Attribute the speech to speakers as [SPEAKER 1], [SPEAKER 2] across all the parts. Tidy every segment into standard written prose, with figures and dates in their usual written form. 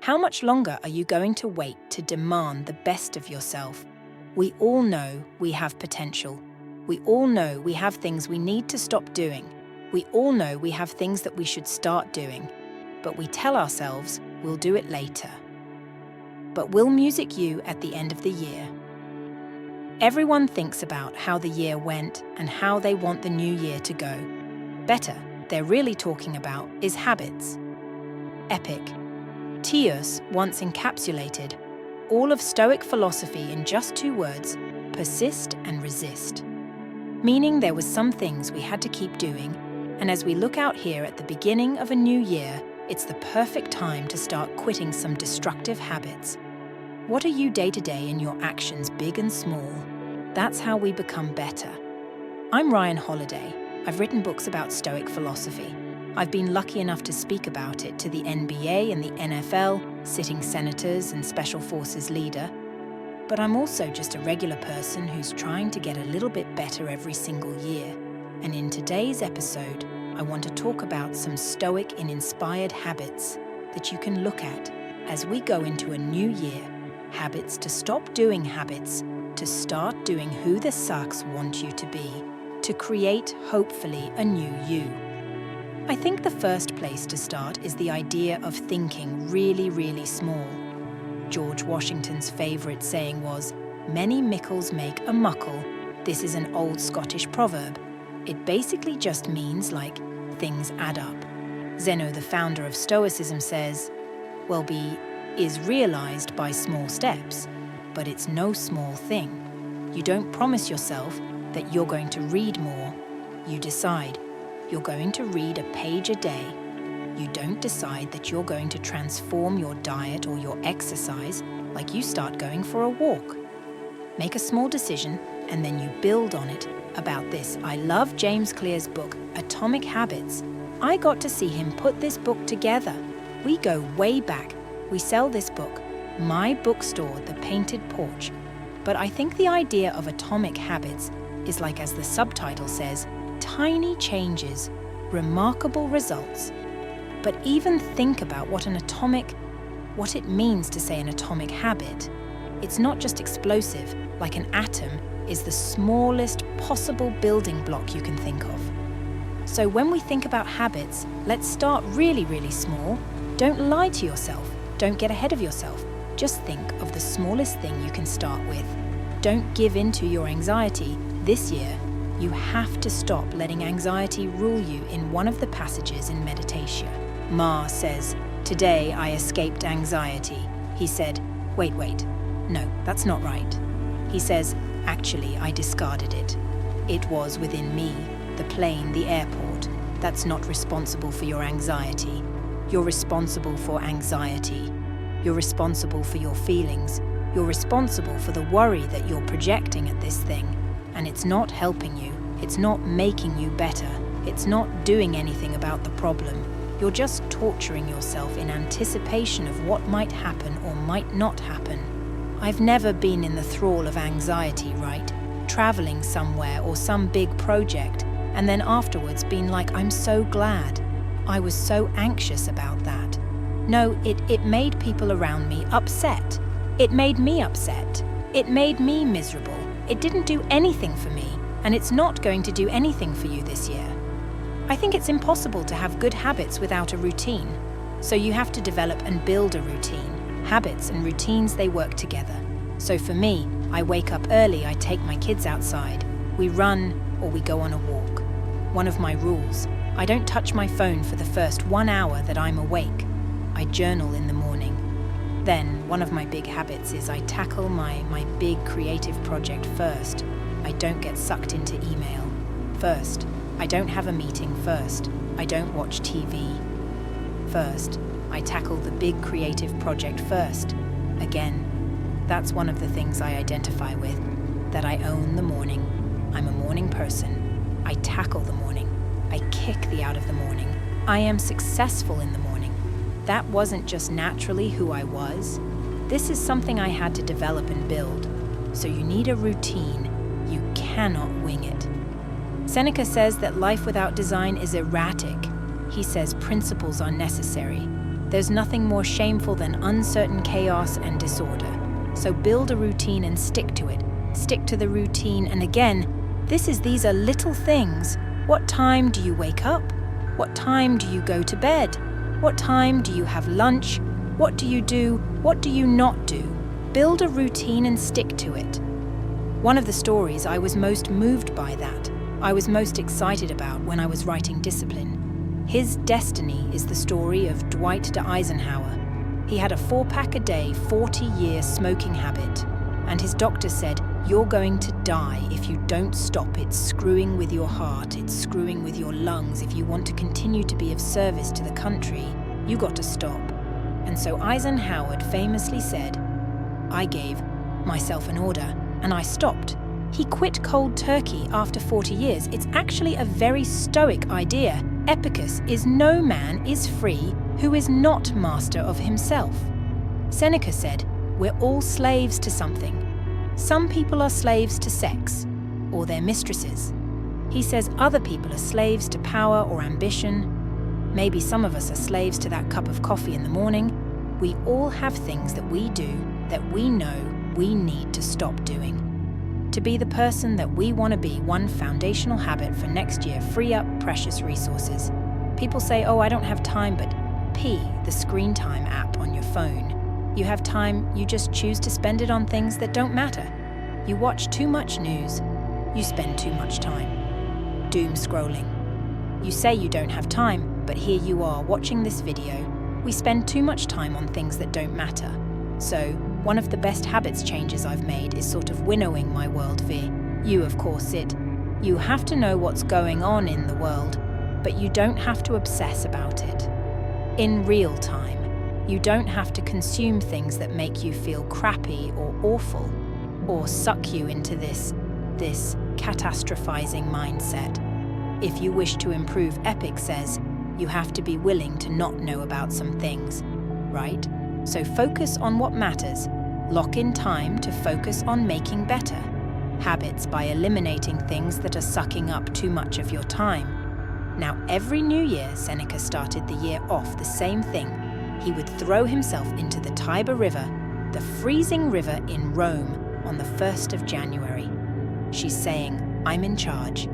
[SPEAKER 1] How much longer are you going to wait to demand the best of yourself? We all know we have potential. We all know we have things we need to stop doing. We all know we have things that we should start doing. But we tell ourselves we'll do it later. But will music you at the end of the year? Everyone thinks about how the year went and how they want the new year to go. Better, they're really talking about is habits. Epic. Teos once encapsulated all of Stoic philosophy in just 2 words: persist and resist. Meaning there was some things we had to keep doing, and as we look out here at the beginning of a new year, it's the perfect time to start quitting some destructive habits. What are you day to day in your actions, big and small? That's how we become better. I'm Ryan Holiday. I've written books about Stoic philosophy. I've been lucky enough to speak about it to the NBA and the NFL, sitting senators and special forces leader. But I'm also just a regular person who's trying to get a little bit better every single year. And in today's episode, I want to talk about some stoic-inspired habits that you can look at as we go into a new year. Habits to stop doing habits, to start doing who the sucks want you to be, to create, hopefully, a new you. I think the first place to start is the idea of thinking really, really small. George Washington's favourite saying was, "Many mickles make a muckle." This is an old Scottish proverb. It basically just means like, things add up. Zeno, the founder of Stoicism, says, well-being is realised by small steps, but it's no small thing. You don't promise yourself that you're going to read more. You decide you're going to read a page a day. You don't decide that you're going to transform your diet or your exercise, like you start going for a walk. Make a small decision and then you build on it. About this, I love James Clear's book, Atomic Habits. I got to see him put this book together. We go way back. We sell this book, My Bookstore, The Painted Porch. But I think the idea of atomic habits is like, as the subtitle says, tiny changes, remarkable results. But even think about what it means to say an atomic habit. It's not just explosive, like an atom is the smallest possible building block you can think of. So when we think about habits, let's start really, really small. Don't lie to yourself. Don't get ahead of yourself. Just think of the smallest thing you can start with. Don't give in to your anxiety. This year, you have to stop letting anxiety rule you in one of the passages in meditation. Ma says, "Today I escaped anxiety." He said, wait, no, that's not right. He says, actually, I discarded it. It was within me, the plane, the airport. That's not responsible for your anxiety. You're responsible for anxiety. You're responsible for your feelings. You're responsible for the worry that you're projecting at this thing. And it's not helping you. It's not making you better. It's not doing anything about the problem. You're just torturing yourself in anticipation of what might happen or might not happen. I've never been in the thrall of anxiety, right? Traveling somewhere or some big project, and then afterwards being like, I'm so glad. I was so anxious about that. No, it made people around me upset. It made me upset. It made me miserable. It didn't do anything for me, and it's not going to do anything for you this year. I think it's impossible to have good habits without a routine. So you have to develop and build a routine. Habits and routines, they work together. So for me, I wake up early, I take my kids outside. We run or we go on a walk. One of my rules, I don't touch my phone for the first 1 hour that I'm awake. I journal in the morning. Then, one of my big habits is I tackle my big creative project first. I don't get sucked into email. First, I don't have a meeting first. I don't watch TV. First, I tackle the big creative project first. Again, that's one of the things I identify with, that I own the morning. I'm a morning person. I tackle the morning. I kick the out of the morning. I am successful in the morning. That wasn't just naturally who I was. This is something I had to develop and build. So you need a routine. You cannot wing it. Seneca says that life without design is erratic. He says principles are necessary. There's nothing more shameful than uncertain chaos and disorder. So build a routine and stick to it. Stick to the routine, and again, these are little things. What time do you wake up? What time do you go to bed? What time do you have lunch? What do you do? What do you not do? Build a routine and stick to it. One of the stories I was most moved by that, I was most excited about when I was writing Discipline. His destiny is the story of Dwight Eisenhower. He had a 4-pack a day, 40-year smoking habit, and his doctor said, "You're going to die if you don't stop. It's screwing with your heart, it's screwing with your lungs. If you want to continue to be of service to the country, you got to stop." And so Eisenhower famously said, "I gave myself an order and I stopped." He quit cold turkey after 40 years. It's actually a very stoic idea. Epicus is no man is free who is not master of himself. Seneca said, "We're all slaves to something. Some people are slaves to sex or their mistresses." He says other people are slaves to power or ambition. Maybe some of us are slaves to that cup of coffee in the morning. We all have things that we do that we know we need to stop doing. To be the person that we want to be, one foundational habit for next year: free up precious resources. People say, "Oh, I don't have time," but the screen time app on your phone. You have time, you just choose to spend it on things that don't matter. You watch too much news, you spend too much time. Doom scrolling. You say you don't have time, but here you are watching this video. We spend too much time on things that don't matter. So, one of the best habits changes I've made is sort of winnowing my worldview. You have to know what's going on in the world, but you don't have to obsess about it. In real time, you don't have to consume things that make you feel crappy or awful, or suck you into this catastrophizing mindset. If you wish to improve, Epic says, you have to be willing to not know about some things, right? So focus on what matters. Lock in time to focus on making better habits by eliminating things that are sucking up too much of your time. Now, every new year, Seneca started the year off the same thing. He would throw himself into the Tiber River, the freezing river in Rome, on the 1st of January. She's saying, "I'm in charge.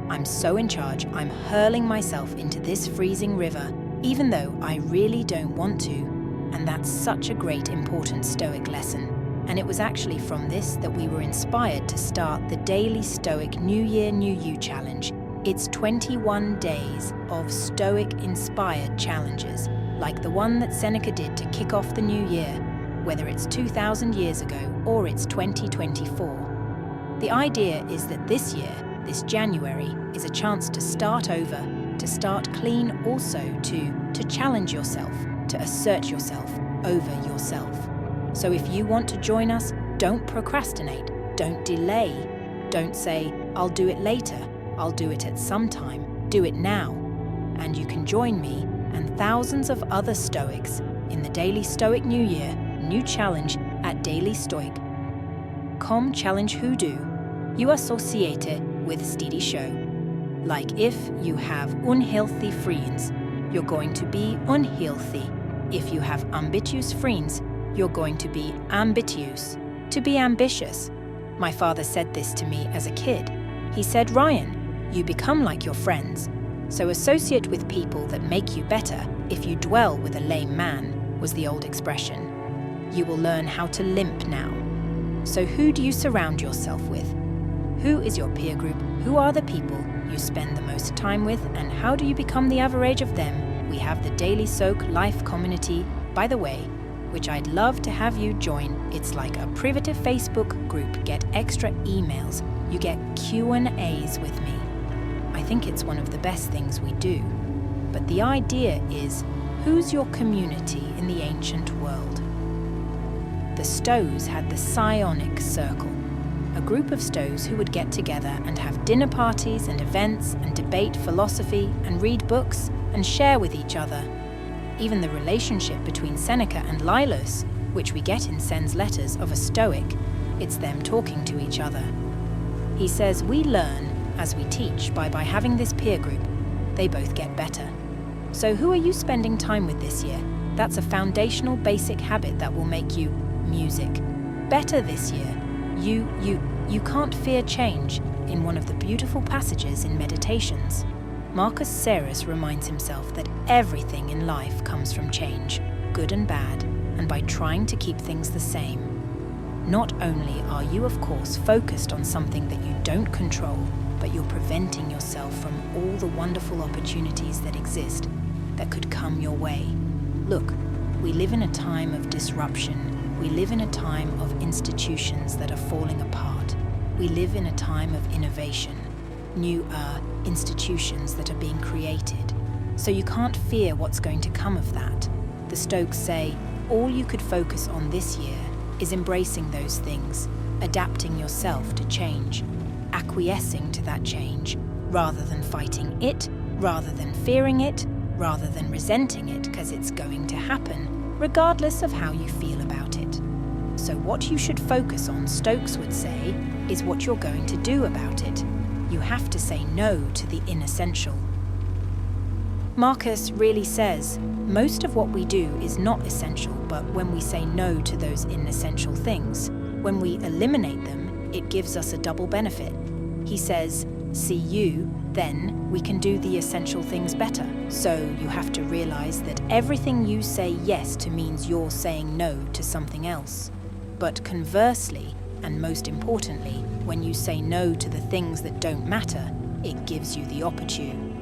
[SPEAKER 1] I'm so in charge, I'm hurling myself into this freezing river, even though I really don't want to." And that's such a great, important Stoic lesson. And it was actually from this that we were inspired to start the daily Stoic New Year, New You challenge. It's 21 days of Stoic-inspired challenges, like the one that Seneca did to kick off the new year, whether it's 2,000 years ago or it's 2024. The idea is that this year, this January, is a chance to start over, to start clean, also to challenge yourself, to assert yourself over yourself. So if you want to join us, don't procrastinate, don't delay, don't say, "I'll do it later, I'll do it at some time." Do it now. And you can join me and thousands of other Stoics in the Daily Stoic New Year, New Challenge at dailystoic.com challenge hoodoo. You associate with steady show. Like if you have unhealthy friends, you're going to be unhealthy. If you have ambitious friends, you're going to be ambitious. To be ambitious. My father said this to me as a kid. He said, "Ryan, you become like your friends. So associate with people that make you better. If you dwell with a lame man," was the old expression. You will learn how to limp now. So who do you surround yourself with? Who is your peer group? Who are the people you spend the most time with, and how do you become the average of them? We have the Daily Soak Life community, by the way, which I'd love to have you join. It's like a private Facebook group. Get extra emails. You get Q&As with me. I think it's one of the best things we do. But the idea is, who's your community in the ancient world? The Stoes had the Psionic Circle, a group of Stoes who would get together and have dinner parties and events and debate philosophy and read books and share with each other. Even the relationship between Seneca and Lilos, which we get in Sen's letters of a Stoic, it's them talking to each other. He says we learn as we teach by having this peer group. They both get better. So who are you spending time with this year? That's a foundational basic habit that will make you music better this year. You can't fear change. In one of the beautiful passages in Meditations, Marcus Aurelius reminds himself that everything in life comes from change, good and bad, and by trying to keep things the same. Not only are you, of course, focused on something that you don't control, but you're preventing yourself from all the wonderful opportunities that exist, that could come your way. Look, we live in a time of disruption. We live in a time of institutions that are falling apart. We live in a time of innovation, new institutions that are being created. So you can't fear what's going to come of that. The Stoics say, all you could focus on this year is embracing those things, adapting yourself to change, acquiescing to that change, rather than fighting it, rather than fearing it, rather than resenting it because it's going to happen, regardless of how you feel about it. So what you should focus on, Stoics would say, is what you're going to do about it. You have to say no to the inessential. Marcus really says, most of what we do is not essential, but when we say no to those inessential things, when we eliminate them, it gives us a double benefit. He says, see you, then we can do the essential things better. So you have to realize that everything you say yes to means you're saying no to something else. But conversely, and most importantly, when you say no to the things that don't matter, it gives you the opportunity